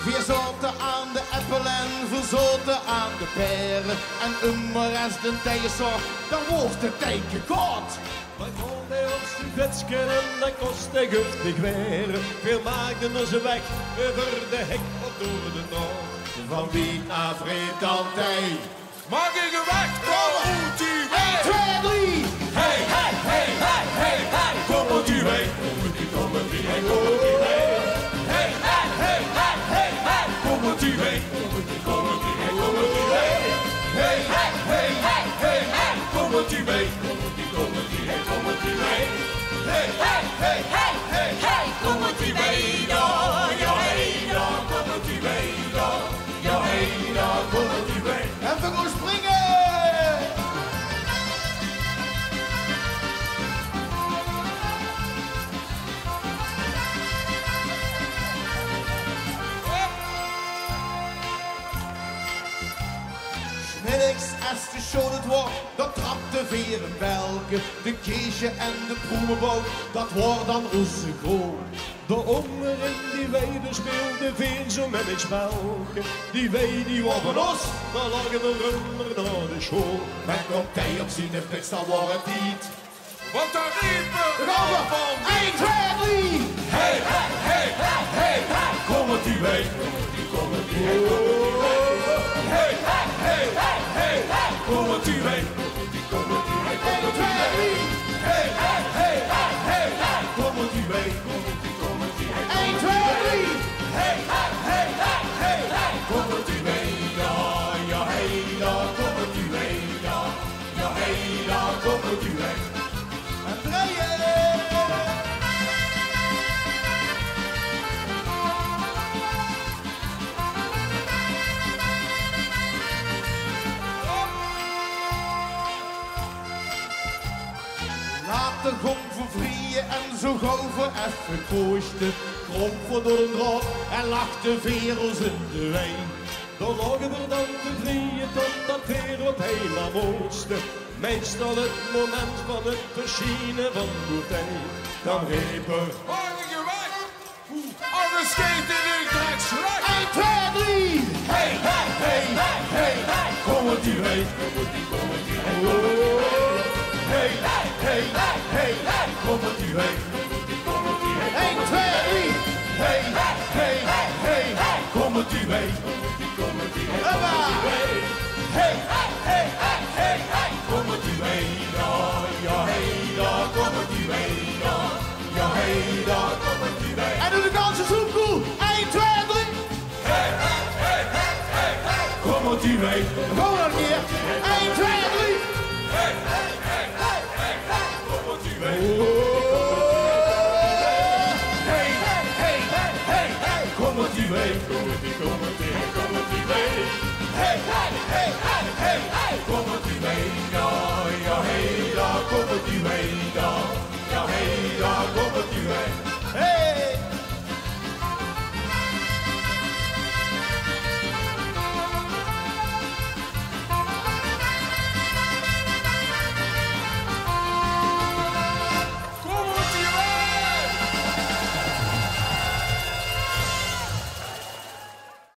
Veerzoten aan de appel en verzoten aan de peren. En immer als de tijd zo, dan wordt de teken koud. Maar kon hij op zijn vetsken en dat kost hij giftig weer. Veel maakten er ze weg, over de hek of door de noord. Van wie naar Vreemdantij. Mag ik hem weg? Kom moet u mee! 1, 2, 3! Hey, hey, hey, hey, hey, hey! Kom moet u mee! Kom moet u mee! Kom moet u mee! Hey, hey, hey, hey, hey, hey! Kom moet u mee! Kom moet u mee! Kom moet u mee! Hey, hey, hey, hey, hey, hey! Kom moet u mee! Kom moet u mee! Kom moet u mee! Hey, hey, hey, hey, hey, hey! Kom moet u mee! Ja, ja, hey, ja! Kom moet u mee! Ja, ja, hey, ja! Kom moet u mee! En we gaan springen! Middags als de show het wordt, dat trapt de veren welke. De keesje en de proemenboot, dat wordt dan onze goal. De onger in die weide speelde veel zo met het spelke. Die wee die was van ons, dan lagen we runner naar de school. Men komt hij op zien en pits, dan wordt het niet. Want daar riepen We gaan we van 1, 2, 3! Hey, hey, hey, hey, hey, hey! Kom het die mee, kom het die, kom het die, hey, kom het die mee. Hey, hey, hey, hey, hey, hey! Kom het die mee, kom het die, kom het die, hey, kom het die mee. Hey, hey, hey, hey, hey, hey! Kom het die mee, kom het die, kom het die, hey, kom 1, het 2, die mee. 3! Hey, hey, hey, hey, hey, hey! Kom het die mee, ja, ja, hey, ja, kom het die mee, ja, ja, hey, ja, kom het die mee. En draaien! Laat de gong vervrieën en zo gauw voor even kroosten. Kromp voor door een draad en lacht de verels in de wijn. Dan lagen er dan te vrieën tot dat weer op helemaal mooiste. Meestal het moment van het verschijnen van de tijd. Dan riep er, morgen weg! Alles geeft in Utrecht slecht! 1, 2, 3! Hey, hey, hey, hey, hey, hey! Kom het die mee, kom het die, kom het die, hey, kom het die mee. Hey, hey, hey, hey, hey, hey! Kom het die mee, kom het die, kom het die, hey, 1, 2, 3! hey, hey, hey, hey, hey, hey! Kom het die mee, kom het die, kom het die, hey, kom het die mee. Hey, hey, hey, hey, hey, hey! Kom het die mee, ja, ja, hey, ja, kom het die mee, ja, ja, hey, ja, kom het die mee. En doe de ganse soepkoel! 1, 2, 3! Hey, hey, hey, hey, hey, hey! Kom het die mee. Gewoon nog een keer! 1, 2, 3! Hey, hey, hey, hey, hey, hey! Kom het die mee. Hey, hey, hey, hey, hey, hey! Kom het die mee, kom het die, kom